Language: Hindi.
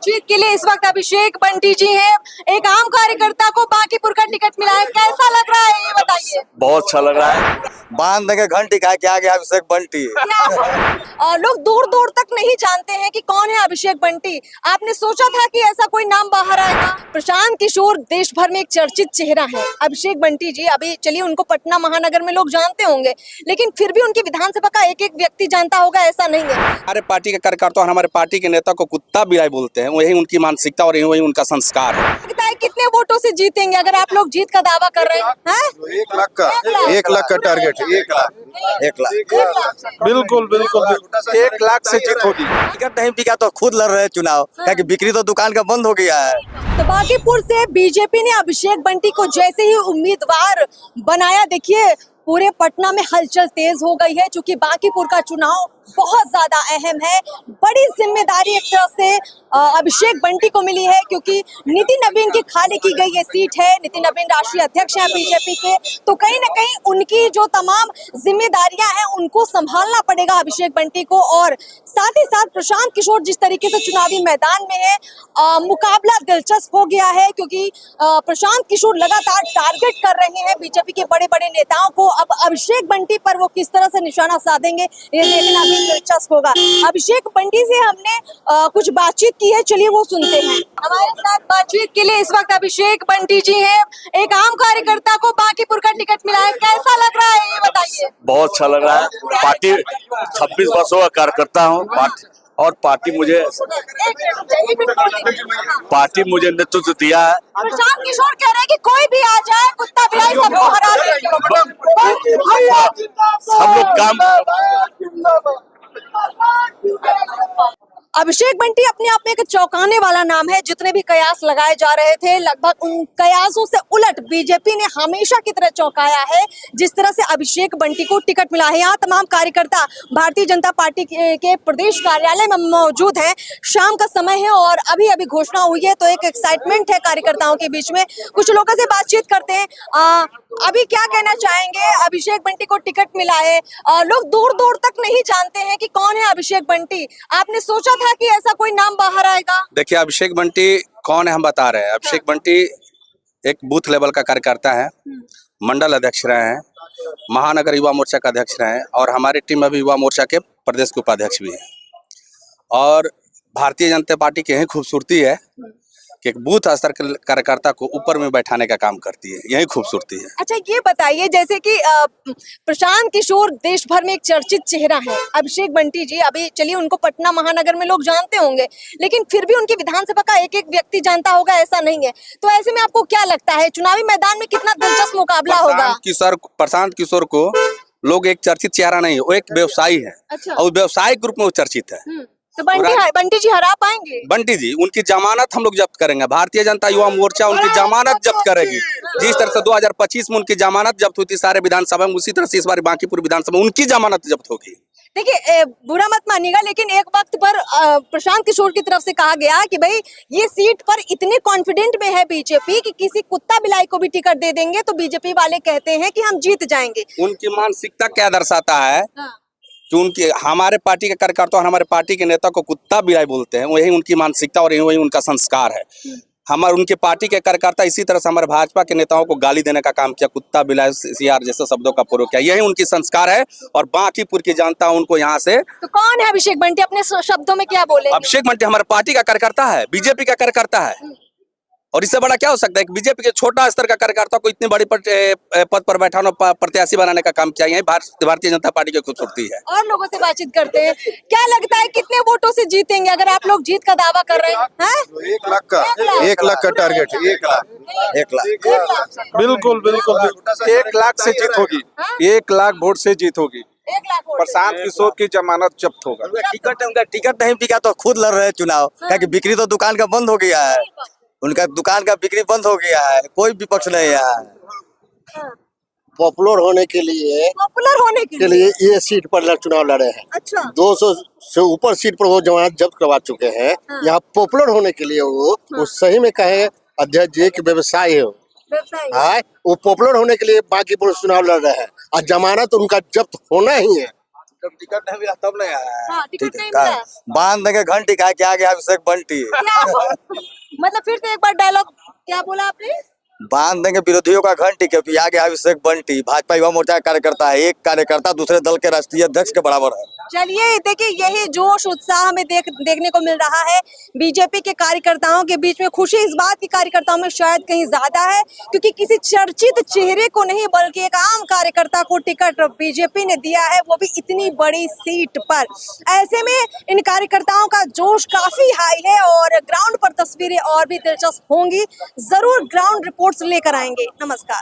बातचीत के लिए इस वक्त अभिषेक बंटी जी हैं। एक आम कार्यकर्ता को बांकीपुर का टिकट मिला है, कैसा लग रहा है ये बताइए। बहुत अच्छा लग रहा है। बांध देंगे घंटी का क्या गया अभिषेक बंटी। लोग दूर दूर तक नहीं जानते हैं कि कौन है अभिषेक बंटी। आपने सोचा था कि ऐसा कोई नाम बाहर आएगा? प्रशांत किशोर देश भर में एक चर्चित चेहरा है। अभिषेक बंटी जी, अभी चलिए उनको पटना महानगर में लोग जानते होंगे, लेकिन फिर भी उनकी विधानसभा का एक एक व्यक्ति जानता होगा ऐसा नहीं है। हमारे पार्टी के कार्यकर्ता और हमारे पार्टी के नेता को कुत्ता बिलाई बोलते हैं, वही उनकी मानसिकता और वही उनका संस्कार है। लगता है कितने वोटों से जीतेंगे अगर आप लोग जीत का दावा कर रहे हैं? 1 लाख का टारगेट है। 1 लाख बिल्कुल बिल्कुल 1 लाख से जीत होगी। टिकट नहीं बिका तो खुद लड़ रहे हैं चुनाव, क्या कि बिक्री तो दुकान का बंद हो गया है। तो बांकीपुर से बीजेपी ने अभिषेक बंटी को जैसे ही उम्मीदवार बनाया, देखिए पूरे पटना में हलचल तेज हो गई है, क्योंकि बांकीपुर का चुनाव बहुत ज्यादा अहम है। बड़ी जिम्मेदारी एक तरह से अभिषेक बंटी को मिली है, क्योंकि नितिन नवीन की खाली की गई ये सीट है। नितिन नवीन राष्ट्रीय अध्यक्ष हैं बीजेपी के, तो कहीं ना कहीं उनकी जो तमाम जिम्मेदारियां हैं उनको संभालना पड़ेगा अभिषेक बंटी को। और साथ ही साथ प्रशांत किशोर जिस तरीके से चुनावी मैदान में है, मुकाबला दिलचस्प हो गया है, क्योंकि प्रशांत किशोर लगातार टारगेट कर रहे हैं बीजेपी के बड़े बड़े नेताओं को। अब अभिषेक बंटी पर वो किस तरह से निशाना साधेंगे ये देखना भी दिलचस्प होगा। अभिषेक बंटी से हमने कुछ बातचीत की है, चलिए वो सुनते हैं। हमारे साथ बातचीत के लिए इस वक्त अभिषेक बंटी जी हैं। एक आम कार्यकर्ता को बांकीपुर का टिकट मिला है, कैसा लग रहा है ये बताइए। बहुत अच्छा लग रहा है। पार्टी 26 वर्षों का कार्यकर्ता हूँ और पार्टी मुझे नेतृत्व दिया है। प्रशांत किशोर कह रहे हैं कि कोई भी आ जाए, कुत्ता बिलाई सबको हरा देंगे। सब लोग काम। अभिषेक बंटी अपने आप में एक चौंकाने वाला नाम है। जितने भी कयास लगाए जा रहे थे, लगभग उन कयासों से उलट बीजेपी ने हमेशा की तरह चौंकाया है जिस तरह से अभिषेक बंटी को टिकट मिला है। यहाँ तमाम कार्यकर्ता भारतीय जनता पार्टी के प्रदेश कार्यालय में मौजूद हैं। शाम का समय है और अभी अभी घोषणा हुई है, तो एक एक्साइटमेंट है कार्यकर्ताओं के बीच में। कुछ लोगों से बातचीत करते हैं। अभी क्या कहना चाहेंगे? अभिषेक बंटी को टिकट मिला है, लोग दूर दूर तक नहीं जानते हैं कि कौन है अभिषेक बंटी। आपने सोचा था कि ऐसा कोई नाम बाहर आएगा? देखिए, अभिषेक बंटी कौन है हम बता रहे हैं। अभिषेक बंटी एक बूथ लेवल का कार्यकर्ता है, मंडल अध्यक्ष रहे हैं, महानगर युवा मोर्चा का अध्यक्ष रहे हैं और हमारी टीम में भी युवा मोर्चा के प्रदेश के उपाध्यक्ष भी हैं। और भारतीय जनता पार्टी की यही खूबसूरती है कि एक बूथ स्तर के कार्यकर्ता को ऊपर में बैठाने का काम करती है, यही खूबसूरती है। अच्छा, ये बताइए, जैसे कि प्रशांत किशोर देश भर में एक चर्चित चेहरा है। अभिषेक बंटी जी, अभी चलिए उनको पटना महानगर में लोग जानते होंगे, लेकिन फिर भी उनकी विधानसभा का एक एक व्यक्ति जानता होगा ऐसा नहीं है। तो ऐसे में आपको क्या लगता है चुनावी मैदान में कितना दिलचस्प मुकाबला होगा? प्रशांत किशोर को लोग एक चर्चित चेहरा नहीं है, वो एक व्यवसायी है। अच्छा। और व्यवसायिक रूप में वो चर्चित है। तो बंटी जी हरा पाएंगे? बंटी जी, उनकी जमानत हम लोग जब्त करेंगे। भारतीय जनता युवा मोर्चा उनकी जमानत जब्त करेगी। जिस तरह से 2025 में उनकी जमानत जब्त हुई थी सारे विधानसभा में, उसी तरह से इस बार बांकीपुर विधानसभा में उनकी जमानत जब्त होगी। देखिए, बुरा मत मानिएगा, लेकिन एक वक्त पर प्रशांत किशोर की तरफ से कहा गया कि भाई ये सीट पर इतने कॉन्फिडेंट में है बीजेपी कि किसी कुत्ता बिलाई को भी टिकट दे देंगे तो बीजेपी वाले कहते हैं कि हम जीत जाएंगे। उनकी मानसिकता क्या दर्शाता है कि उनके हमारे पार्टी के कार्यकर्ता और हमारे पार्टी के नेता को कुत्ता बिलाई बोलते हैं, वही उनकी मानसिकता और वही उनका संस्कार है। हमारे उनके पार्टी के कार्यकर्ता इसी तरह से हमारे भाजपा के नेताओं को गाली देने का काम किया, कुत्ता बिलाई सियार जैसे शब्दों का प्रयोग किया, यही उनकी संस्कार है। और बांकीपुर की जनता उनको यहाँ से। तो कौन है अभिषेक बंटी, अपने शब्दों में क्या बोले? अभिषेक बंटी हमारे पार्टी का कार्यकर्ता है, बीजेपी का कार्यकर्ता है, और इससे बड़ा क्या हो सकता है? बीजेपी के छोटा स्तर का कार्यकर्ता को इतनी बड़ी पद पर बैठाना, प्रत्याशी बनाने का काम किया, यही भारतीय जनता पार्टी की खूबसूरती है। और लोगों से बातचीत करते हैं। क्या लगता है कितने वोटों से जीतेंगे अगर आप लोग जीत का दावा कर रहे हैं? 1 लाख का टारगेट है। 1 लाख बिल्कुल बिल्कुल 1 लाख से जीत होगी। 1 लाख वोट से जीत होगी। 1 लाख वोट। प्रशांत किशोर की जमानत जब्त होगा। उनका टिकट नहीं बिका तो खुद लड़ रहे हैं चुनाव, क्या कि बिक्री तो दुकान का बंद हो गया है। उनका दुकान का बिक्री बंद हो गया है, कोई विपक्ष नहीं है। पॉपुलर होने के लिए ये सीट पर चुनाव लड़े हैं। अच्छा। 200 से ऊपर सीट पर वो जमानत जब्त करवा चुके हैं। यहाँ पॉपुलर होने के लिए वो सही में कहे अध्यक्ष जी की व्यवसाय है वो पॉपुलर होने के लिए बांकीपुर चुनाव लड़ रहे हैं और जमानत उनका जब्त होना ही है। जब टिकट नहीं मिला तब नहीं आया है। हाँ, टिकट नहीं मिला है। बांध देंगे घंटी का क्या गया अभिषेक बंटी क्या मतलब फिर से एक बार डायलॉग क्या बोला आपने? बांध देंगे विरोधियों का घंटी के आ गया अभिषेक बंटी। भाजपा युवा मोर्चा का कार्यकर्ता है, एक कार्यकर्ता दूसरे दल के राष्ट्रीय अध्यक्ष के बराबर है। चलिए देखिए यही जोश उत्साह हमें देखने को मिल रहा है। बीजेपी के कार्यकर्ताओं के बीच में खुशी इस बात की कार्यकर्ताओं में शायद कहीं ज्यादा है क्योंकि किसी चर्चित चेहरे को नहीं बल्कि एक आम कार्यकर्ता को टिकट बीजेपी ने दिया है, वो भी इतनी बड़ी सीट पर। ऐसे में इन कार्यकर्ताओं का जोश काफी हाई है और ग्राउंड पर तस्वीरें और भी दिलचस्प होंगी। जरूर ग्राउंड रिपोर्ट्स लेकर आएंगे। नमस्कार।